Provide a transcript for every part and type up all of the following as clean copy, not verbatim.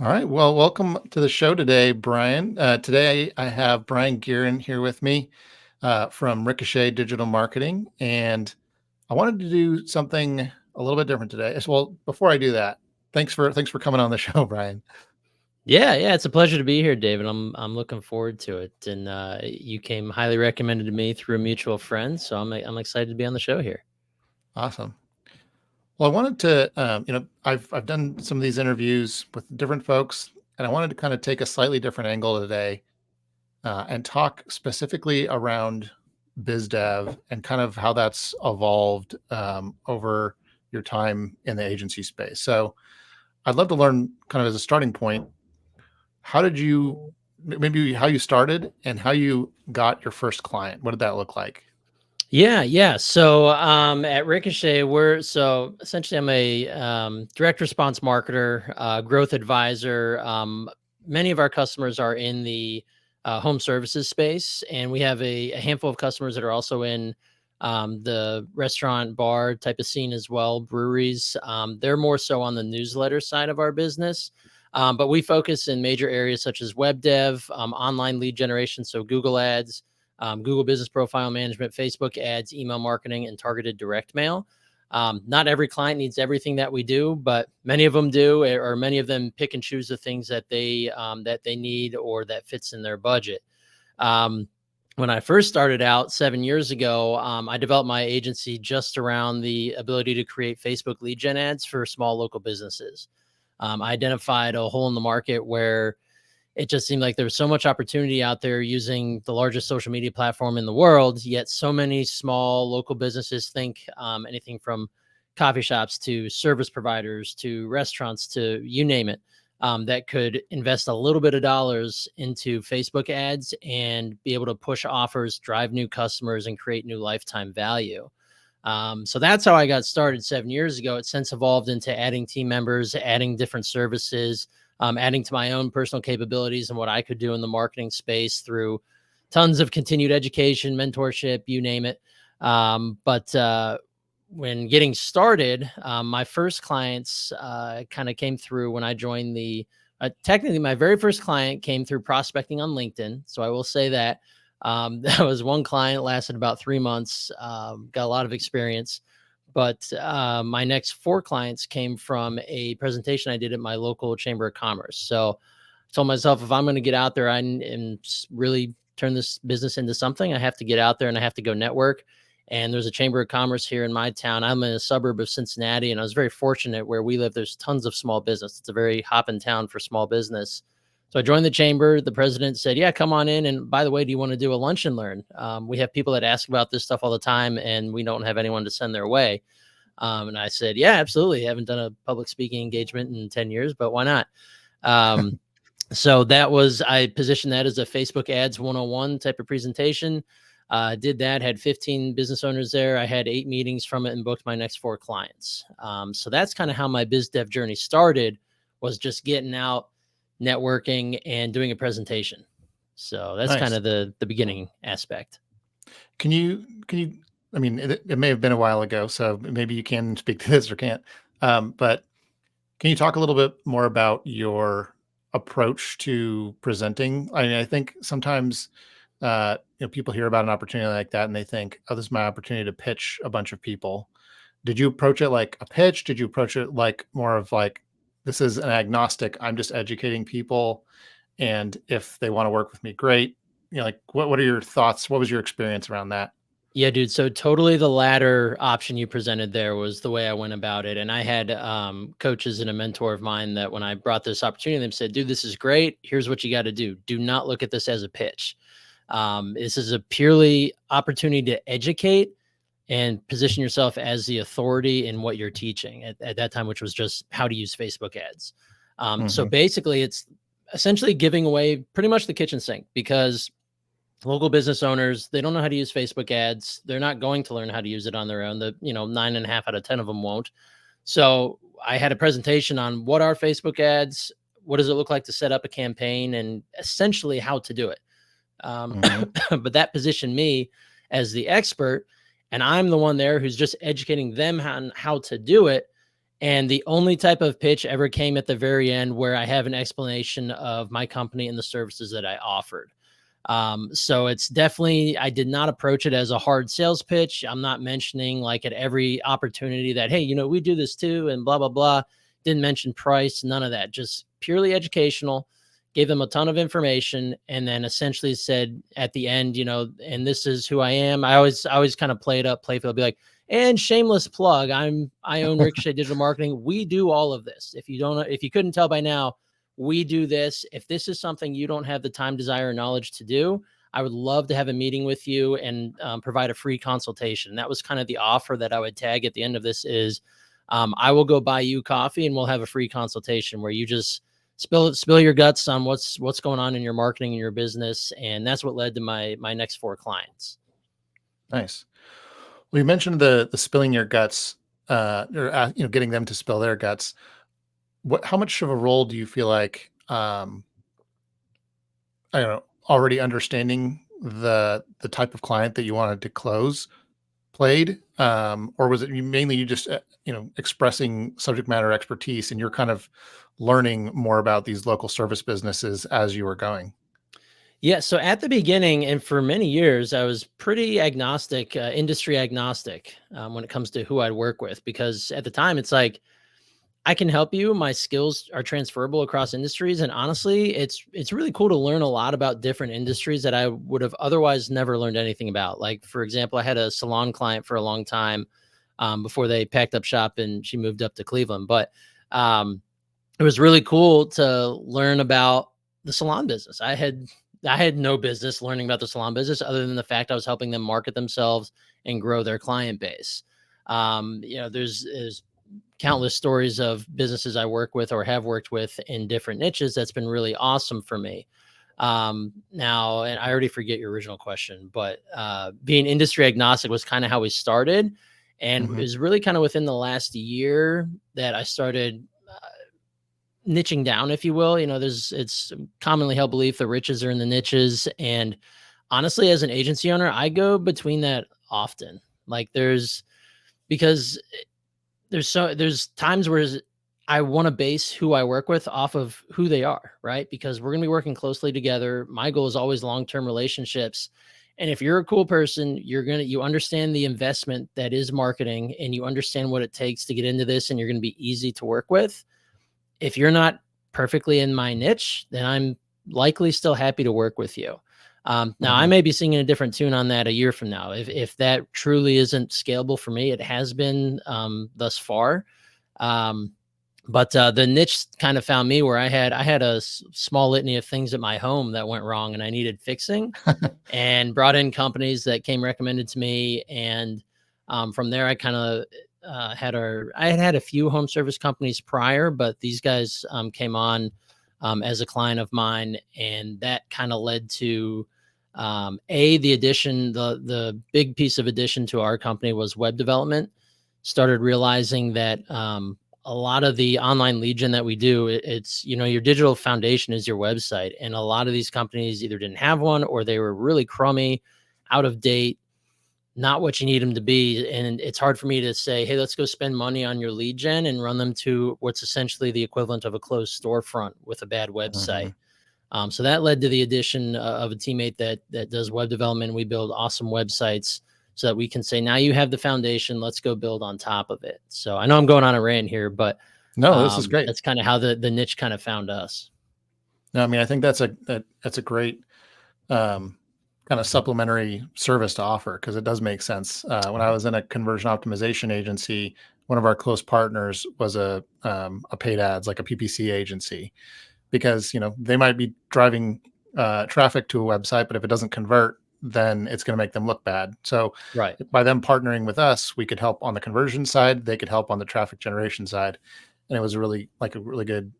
All right. Well, welcome to the show today, Brian. Today I have Brien Gearin here with me from Ricochet Digital Marketing, and I wanted to do something a little bit different today. Well, before I do that, thanks for coming on the show, Brian. Yeah, it's a pleasure to be here, David. I'm looking forward to it. And you came highly recommended to me through a mutual friend, so I'm excited to be on the show here. Awesome. Well, I wanted to, I've done some of these interviews with different folks, and I wanted to kind of take a slightly different angle today and talk specifically around biz dev and kind of how that's evolved over your time in the agency space. So I'd love to learn, kind of as a starting point, how did you, maybe how you started and how you got your first client? What did that look like? Yeah. So at Ricochet, essentially I'm a direct response marketer, growth advisor. Many of our customers are in the home services space, and we have a handful of customers that are also in the restaurant bar type of scene as well, breweries. They're more so on the newsletter side of our business. But we focus in major areas such as web dev, online lead generation, so Google Ads, Google Business Profile Management, Facebook ads, email marketing, and targeted direct mail. Not every client needs everything that we do, but many of them do, or many of them pick and choose the things that they need or that fits in their budget. When I first started out 7 years ago, I developed my agency just around the ability to create Facebook lead gen ads for small local businesses. I identified a hole in the market where it just seemed like there was so much opportunity out there using the largest social media platform in the world, yet so many small local businesses think anything from coffee shops to service providers to restaurants to you name it, that could invest a little bit of dollars into Facebook ads and be able to push offers, drive new customers, and create new lifetime value. So that's how I got started 7 years ago. It's since evolved into adding team members, adding different services, adding to my own personal capabilities and what I could do in the marketing space through tons of continued education, mentorship, you name it. But when getting started, my first clients kind of came through when I joined technically my very first client came through prospecting on LinkedIn. So I will say that that was one client, lasted about 3 months, got a lot of experience. But my next 4 clients came from a presentation I did at my local chamber of commerce. So I told myself, if I'm going to get out there and really turn this business into something, I have to get out there and I have to go network. And there's a chamber of commerce here in my town. I'm in a suburb of Cincinnati, and I was very fortunate where we live. There's tons of small business. It's a very hopping town for small business. So I joined the chamber. The president said, yeah, come on in. And by the way, do you want to do a lunch and learn? We have people that ask about this stuff all the time, and we don't have anyone to send their way. And I said, yeah, absolutely. I haven't done a public speaking engagement in 10 years, but why not? So I positioned that as a Facebook ads 101 type of presentation. Did that, had 15 business owners there. I had 8 meetings from it and booked my next 4 clients. So that's kind of how my biz dev journey started, was just getting out, networking, and doing a presentation. So that's Nice. kind of the beginning aspect. Can you, I mean, it may have been a while ago, so maybe you can speak to this or can't. But can you talk a little bit more about your approach to presenting? I mean, I think sometimes people hear about an opportunity like that and they think, "Oh, this is my opportunity to pitch a bunch of people." Did you approach it like a pitch? Did you approach it like more of like, "This is an agnostic. I'm just educating people, and if they want to work with me, great." Like what are your thoughts? What was your experience around that? Yeah, dude. So totally the latter option you presented there was the way I went about it. And I had coaches and a mentor of mine that when I brought this opportunity, they said, dude, this is great. Here's what you got to do. Do not look at this as a pitch. This is a purely opportunity to educate and position yourself as the authority in what you're teaching at that time, which was just how to use Facebook ads. So basically it's essentially giving away pretty much the kitchen sink, because local business owners, they don't know how to use Facebook ads. They're not going to learn how to use it on their own. 9.5 out of 10 of them won't. So I had a presentation on what are Facebook ads, what does it look like to set up a campaign, and essentially how to do it. But that positioned me as the expert, and I'm the one there who's just educating them on how to do it. And the only type of pitch ever came at the very end where I have an explanation of my company and the services that I offered. So it's definitely, I did not approach it as a hard sales pitch. I'm not mentioning like at every opportunity that, hey, we do this too, and blah, blah, blah. Didn't mention price, none of that, just purely educational, gave them a ton of information. And then essentially said at the end, and this is who I am. I always kind of play it up, playful, be like, and shameless plug, I own Ricochet Digital Marketing. We do all of this. If you couldn't tell by now, we do this. If this is something you don't have the time, desire, or knowledge to do, I would love to have a meeting with you and provide a free consultation. That was kind of the offer that I would tag at the end of this is I will go buy you coffee and we'll have a free consultation where you just spill your guts on what's going on in your marketing and your business. And that's what led to my next 4 clients. Nice. Well, you mentioned the spilling your guts, or getting them to spill their guts. How much of a role do you feel like, I don't know, already understanding the type of client that you wanted to close played, or was it mainly you just expressing subject matter expertise and you're kind of learning more about these local service businesses as you were going? Yeah. So at the beginning, and for many years, I was pretty agnostic, industry agnostic, when it comes to who I'd work with, because at the time it's like, I can help you. My skills are transferable across industries. And honestly, it's really cool to learn a lot about different industries that I would have otherwise never learned anything about. Like, for example, I had a salon client for a long time before they packed up shop and she moved up to Cleveland. But it was really cool to learn about the salon business. I had no business learning about the salon business other than the fact I was helping them market themselves and grow their client base. There's countless stories of businesses I work with or have worked with in different niches. That's been really awesome for me. Now, and I already forget your original question, but being industry agnostic was kind of how we started. And it Mhm. was really kind of within the last year that I started niching down, if you will. It's commonly held belief the riches are in the niches. And honestly, as an agency owner, I go between that often. Like because there's times where I want to base who I work with off of who they are, right? Because we're going to be working closely together. My goal is always long-term relationships. And if you're a cool person, you understand the investment that is marketing and you understand what it takes to get into this and you're going to be easy to work with. If you're not perfectly in my niche, then I'm likely still happy to work with you. Now, I Mhm. may be singing a different tune on that a year from now. If that truly isn't scalable for me, it has been thus far. Um, but the niche kind of found me where I had a small litany of things at my home that went wrong and I needed fixing, and brought in companies that came recommended to me. And from there, I kind of I had a few home service companies prior, but these guys came on as a client of mine, and that kind of led to the addition. The big piece of addition to our company was web development. Started realizing that a lot of the online lead gen that we do, it's your digital foundation is your website, and a lot of these companies either didn't have one or they were really crummy, out of date, not what you need them to be. And it's hard for me to say, hey, let's go spend money on your lead gen and run them to what's essentially the equivalent of a closed storefront with a bad website. Mhm. So that led to the addition of a teammate that does web development. We build awesome websites so that we can say, now you have the foundation, let's go build on top of it. So I know I'm going on a rant here, but No, this is great. that's kind of how the niche kind of found us. No, I mean, I think that's a great, um, kind of supplementary service to offer because it does make sense. When I was in a conversion optimization agency, one of our close partners was a paid ads, like a PPC agency, because they might be driving traffic to a website, but if it doesn't convert, then it's going to make them look bad. So Right. by them partnering with us, we could help on the conversion side, they could help on the traffic generation side, and it was a really good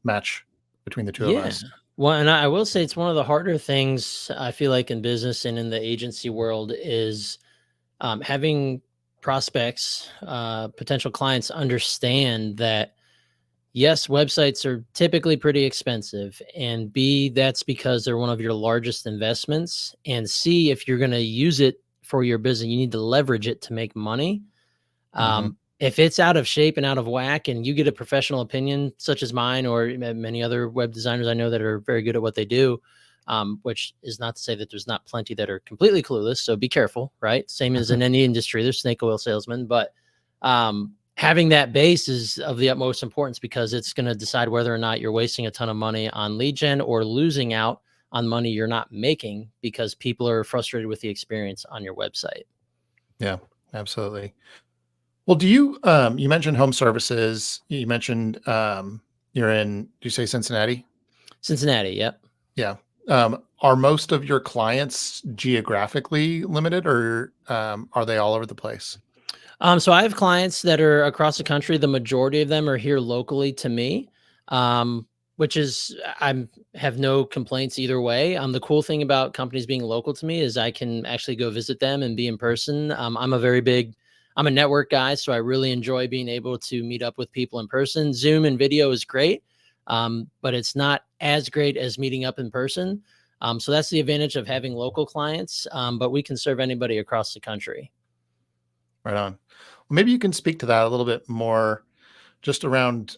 match between the two of Yeah. us. Well, and I will say it's one of the harder things I feel like in business and in the agency world is having prospects, potential clients understand that yes, websites are typically pretty expensive, and B, that's because they're one of your largest investments, and C, if you're going to use it for your business, you need to leverage it to make money. Mhm. if it's out of shape and out of whack and you get a professional opinion such as mine or many other web designers I know that are very good at what they do, which is not to say that there's not plenty that are completely clueless. So be careful, right? Same as in any industry, there's snake oil salesmen, but having that base is of the utmost importance because it's going to decide whether or not you're wasting a ton of money on lead gen or losing out on money you're not making because people are frustrated with the experience on your website. Yeah, absolutely. Well, do you, you mentioned home services, you mentioned, you're in, do you say Cincinnati? Cincinnati, yep. Yeah. Are most of your clients geographically limited or, are they all over the place? So I have clients that are across the country. The majority of them are here locally to me, um, which is I'm have no complaints either way. The cool thing about companies being local to me is I can actually go visit them and be in person. I'm a network guy, so I really enjoy being able to meet up with people in person. Zoom and video is great, but it's not as great as meeting up in person. So that's the advantage of having local clients. But we can serve anybody across the country. Right on. Well, maybe you can speak to that a little bit more just around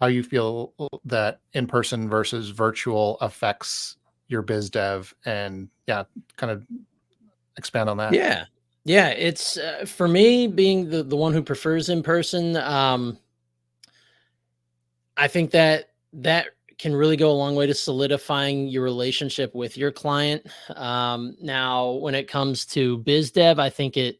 how you feel that in-person versus virtual affects your biz dev and yeah, kind of expand on that. Yeah. Yeah, it's for me being the one who prefers in person. I think that that can really go a long way to solidifying your relationship with your client. Now, when it comes to biz dev, I think it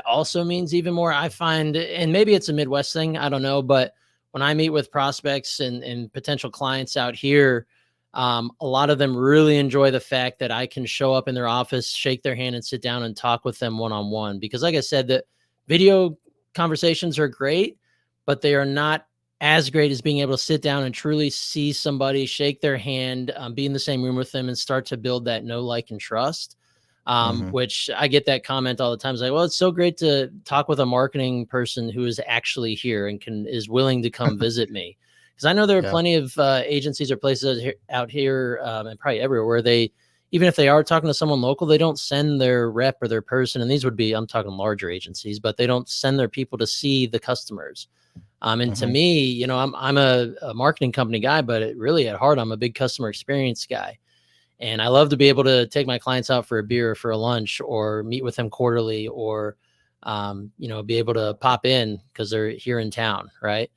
also means even more. I find, and maybe it's a Midwest thing, I don't know, but when I meet with prospects and potential clients out here, a lot of them really enjoy the fact that I can show up in their office, shake their hand, and sit down and talk with them one on one. Because, like I said, the video conversations are great, but they are not as great as being able to sit down and truly see somebody, shake their hand, be in the same room with them, and start to build that know, like, and trust. Mhm. Which I get that comment all the time. It's like, well, it's so great to talk with a marketing person who is actually here and is willing to come visit me. Because I know there are Yeah. plenty of agencies or places out here and probably everywhere where they, even if they are talking to someone local, they don't send their rep or their person. And these would be, I'm talking larger agencies, but they don't send their people to see the customers. And to Mhm. me, I'm a marketing company guy, but really at heart, I'm a big customer experience guy. And I love to be able to take my clients out for a beer or for a lunch or meet with them quarterly or, be able to pop in because they're here in town. Right.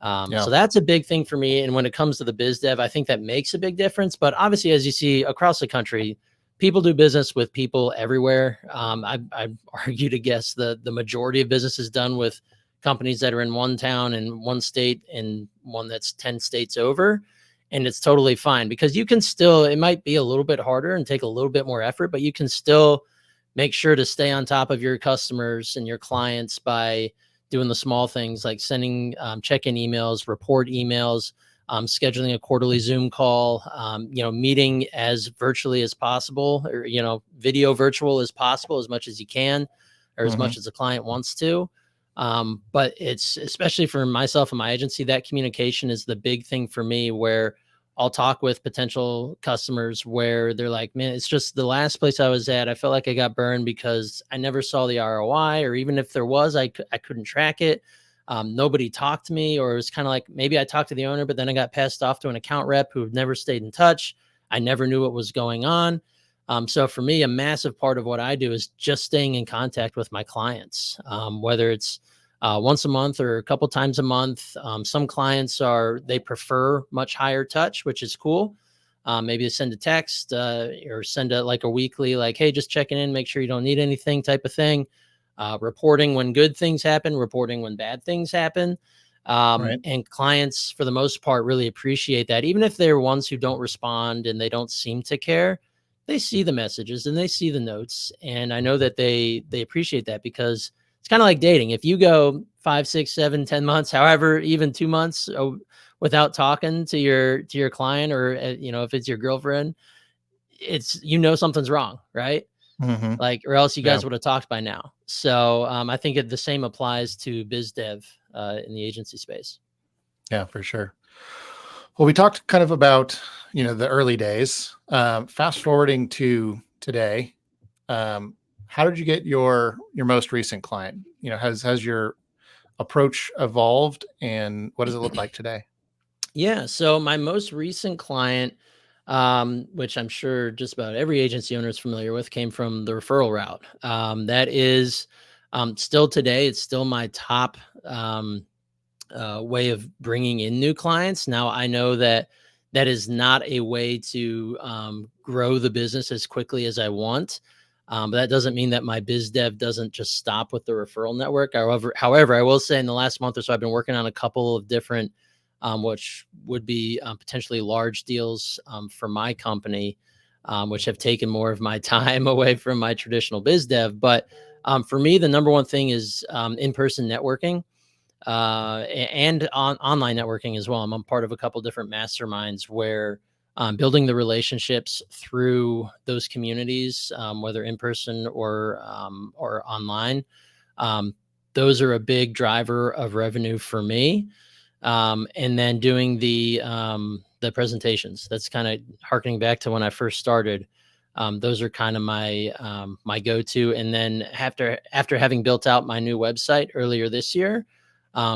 Yeah. So that's a big thing for me. And when it comes to the biz dev, I think that makes a big difference. But obviously, as you see across the country, people do business with people everywhere. I argue to guess the majority of business is done with companies that are in one town and one state and one that's 10 states over. And it's totally fine because you can still, it might be a little bit harder and take a little bit more effort, but you can still make sure to stay on top of your customers and your clients by doing the small things like sending check-in emails, report emails, scheduling a quarterly Zoom call, meeting as virtually as possible or, video virtual as possible, as much as you can, or as Mhm. much as the client wants to. But it's especially for myself and my agency, that communication is the big thing for me where I'll talk with potential customers where they're like, man, it's just the last place I was at. I felt like I got burned because I never saw the ROI, or even if there was, I couldn't track it. Nobody talked to me, or it was kind of like maybe I talked to the owner, but then I got passed off to an account rep who never stayed in touch. I never knew what was going on. So for me, a massive part of what I do is just staying in contact with my clients, whether it's once a month or a couple times a month. Some clients they prefer much higher touch, which is cool. Maybe send a text or send like a weekly, like, hey, just checking in, make sure you don't need anything type of thing. Reporting when good things happen, reporting when bad things happen. Right. And clients, for the most part, really appreciate that. Even if they're ones who don't respond and they don't seem to care, they see the messages and they see the notes. And I know that they appreciate that because it's kind of like dating. If you go 5, 6, 7, 10 months, however, even 2 months without talking to your client, or if it's your girlfriend, it's something's wrong, right? Mhm. Like, or else you Yeah. guys would have talked by now. So I think the same applies to biz dev in the agency space. Yeah, for sure. Well, we talked kind of about, the early days. Fast forwarding to today, um, how did you get your most recent client? Has your approach evolved, and what does it look like today? Yeah. So my most recent client, which I'm sure just about every agency owner is familiar with, came from the referral route. That is still today, it's still my top way of bringing in new clients. Now, I know that that is not a way to grow the business as quickly as I want. But that doesn't mean that my biz dev doesn't just stop with the referral network. However, I will say in the last month or so, I've been working on a couple of different, which would be potentially large deals for my company, which have taken more of my time away from my traditional biz dev. But for me, the number one thing is in-person networking and online networking as well. I'm a part of a couple different masterminds where building the relationships through those communities, whether in person or online, um, those are a big driver of revenue for me. And then doing the presentations. That's kind of harkening back to when I first started. Those are kind of my go-to. And then after having built out my new website earlier this year,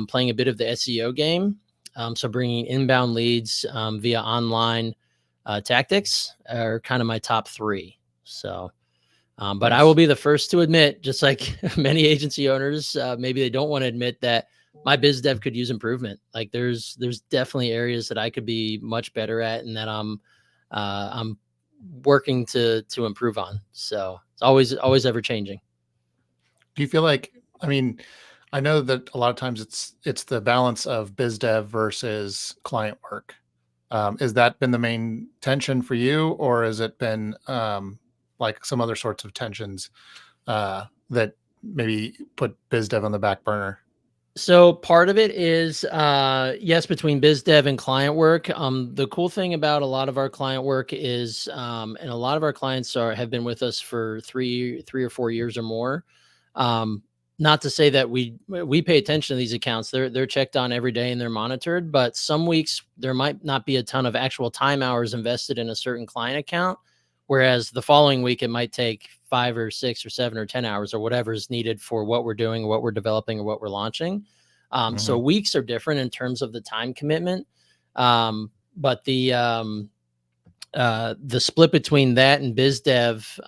playing a bit of the SEO game. So bringing inbound leads via online tactics are kind of my top three. So, but I will Nice. be the first to admit, just like many agency owners, maybe they don't want to admit that my biz dev could use improvement. Like there's definitely areas that I could be much better at, and that I'm working to improve on. So it's always ever changing. Do you feel like, I mean, I know that a lot of times it's the balance of biz dev versus client work. Has that been the main tension for you, or has it been like some other sorts of tensions that maybe put biz dev on the back burner? So part of it is yes, between biz dev and client work. The cool thing about a lot of our client work is and a lot of our clients have been with us for three or 4 years or more. Um, Not to say that we pay attention to these accounts. They're checked on every day and they're monitored, but some weeks there might not be a ton of actual time hours invested in a certain client account. Whereas the following week, it might take 5 or 6 or 7 or 10 hours or whatever is needed for what we're doing, what we're developing, or what we're launching. So Hmm. weeks are different in terms of the time commitment. But the split between that and biz dev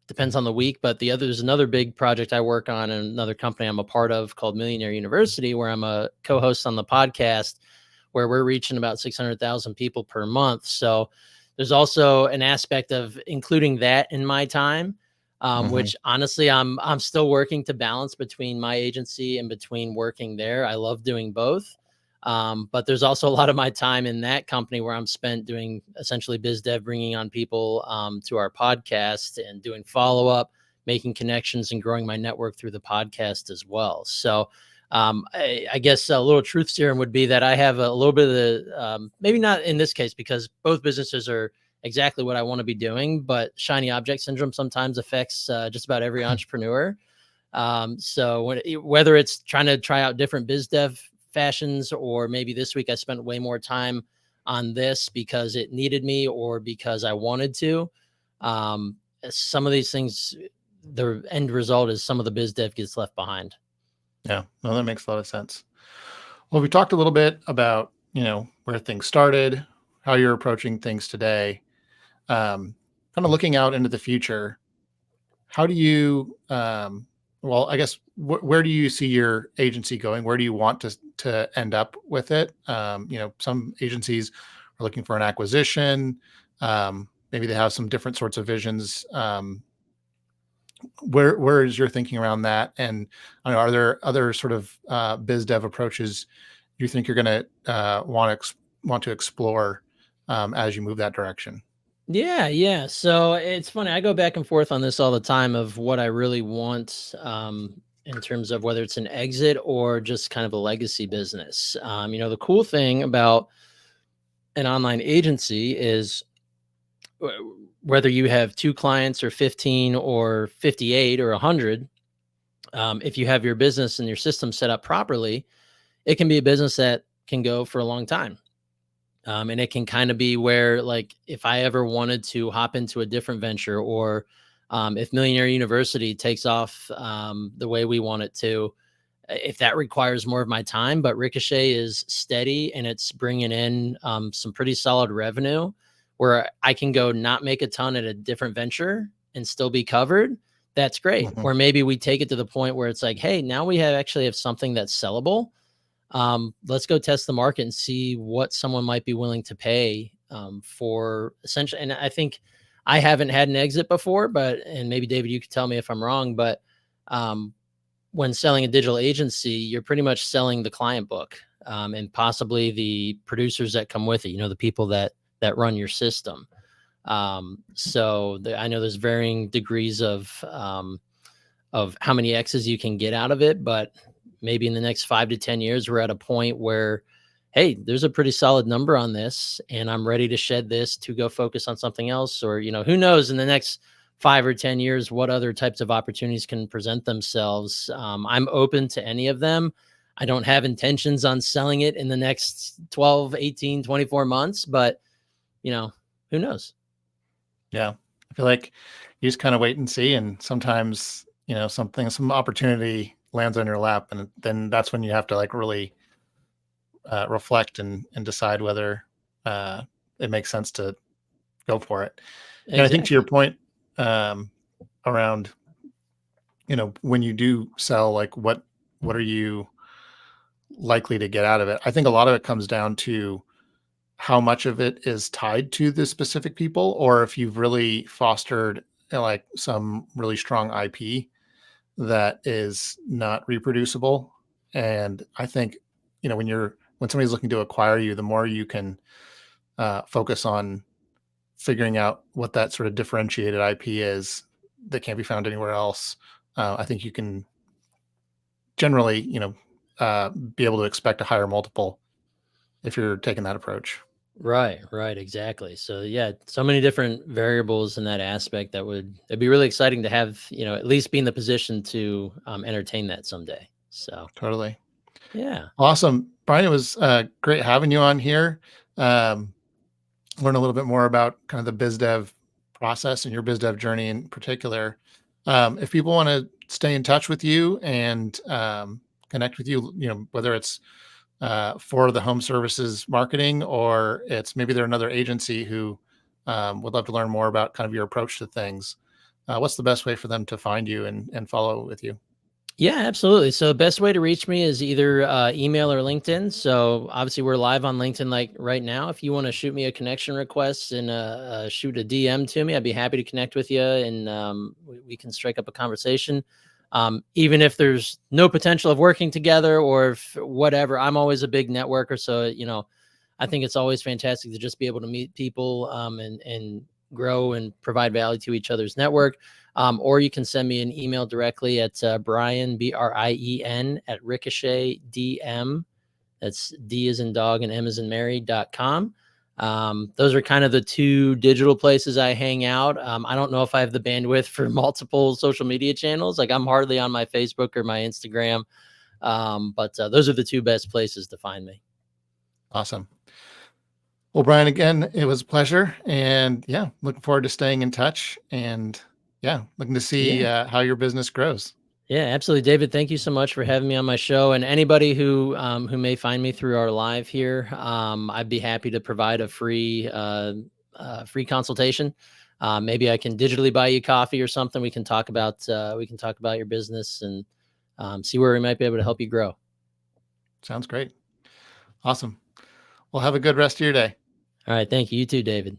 depends on the week. But there's another big project I work on in another company I'm a part of called Millionaire University, where I'm a co-host on the podcast, where we're reaching about 600,000 people per month. So there's also an aspect of including that in my time, Hmm. which honestly I'm still working to balance between my agency and between working there. I love doing both. But there's also a lot of my time in that company where I'm spent doing essentially biz dev, bringing on people to our podcast and doing follow up, making connections, and growing my network through the podcast as well. So I guess a little truth serum would be that I have a little bit of the maybe not in this case because both businesses are exactly what I want to be doing, but shiny object syndrome sometimes affects just about every entrepreneur. So whether it's trying to try out different biz dev fashions, or maybe this week I spent way more time on this because it needed me or because I wanted to. Some of these things, the end result is some of the biz dev gets left behind. Yeah, no, that makes a lot of sense. Well, we talked a little bit about, where things started, how you're approaching things today. Kind of looking out into the future, how do you, well, I guess, where do you see your agency going? Where do you want to end up with it? Some agencies are looking for an acquisition. Maybe they have some different sorts of visions. Where is your thinking around that? And I don't know, are there other sort of biz dev approaches you think you're going to want to explore as you move that direction? Yeah, yeah. So it's funny. I go back and forth on this all the time of what I really want in terms of whether it's an exit or just kind of a legacy business. The cool thing about an online agency is whether you have two clients or 15 or 58 or 100, if you have your business and your system set up properly, it can be a business that can go for a long time. And it can kind of be where, like, if I ever wanted to hop into a different venture, or if Millionaire University takes off the way we want it to, if that requires more of my time. But Ricochet is steady and it's bringing in some pretty solid revenue where I can go not make a ton at a different venture and still be covered. That's great. Mhm. Or maybe we take it to the point where it's like, hey, now we have actually have something that's sellable. Let's go test the market and see what someone might be willing to pay for essentially. And I think I haven't had an exit before, but, and maybe David, you could tell me if I'm wrong, but um, when selling a digital agency, you're pretty much selling the client book and possibly the producers that come with it, the people that run your system. I know there's varying degrees of how many X's you can get out of it, but maybe in the next 5 to 10 years, we're at a point where, hey, there's a pretty solid number on this, and I'm ready to shed this to go focus on something else. Or, who knows in the next 5 or 10 years, what other types of opportunities can present themselves. I'm open to any of them. I don't have intentions on selling it in the next 12, 18, 24 months, but, who knows? Yeah. I feel like you just kind of wait and see. And sometimes, some opportunity lands on your lap. And then that's when you have to like really reflect and decide whether it makes sense to go for it. And I think to your Exactly. point um, around, when you do sell, like what are you likely to get out of it? I think a lot of it comes down to how much of it is tied to the specific people, or if you've really fostered like some really strong IP that is not reproducible. And I think, when somebody's looking to acquire you, the more you can focus on figuring out what that sort of differentiated IP is that can't be found anywhere else. I think you can generally, be able to expect a higher multiple if you're taking that approach. Right, exactly. So yeah, so many different variables in that aspect it'd be really exciting to have, at least be in the position to entertain that someday. So Totally. yeah. Awesome. Brian, it was great having you on here. Um, Learn a little bit more about kind of the biz dev process and your biz dev journey in particular. If people want to stay in touch with you and connect with you, whether it's for the home services marketing or it's maybe they're another agency who would love to learn more about kind of your approach to things, what's the best way for them to find you and follow with you? Yeah, absolutely. So best way to reach me is either email or LinkedIn. So obviously we're live on LinkedIn like right now. If you want to shoot me a connection request and shoot a DM to me, I'd be happy to connect with you and we can strike up a conversation. Even if there's no potential of working together or if whatever, I'm always a big networker. So, I think it's always fantastic to just be able to meet people and grow and provide value to each other's network. Or you can send me an email directly at Brien, Brien, at Ricochet DM. That's D as in dog and M as in Mary.com. Those are kind of the two digital places I hang out. I don't know if I have the bandwidth for multiple social media channels. Like I'm hardly on my Facebook or my Instagram. But those are the two best places to find me. Awesome. Well, Brian, again, it was a pleasure. And yeah, looking forward to staying in touch and yeah, looking to see Yeah. how your business grows. Yeah, absolutely, David. Thank you so much for having me on my show. And anybody who may find me through our live here, I'd be happy to provide a free consultation. Maybe I can digitally buy you coffee or something. We can talk about your business and see where we might be able to help you grow. Sounds great. Awesome. Well, have a good rest of your day. All right, thank you. You too, David.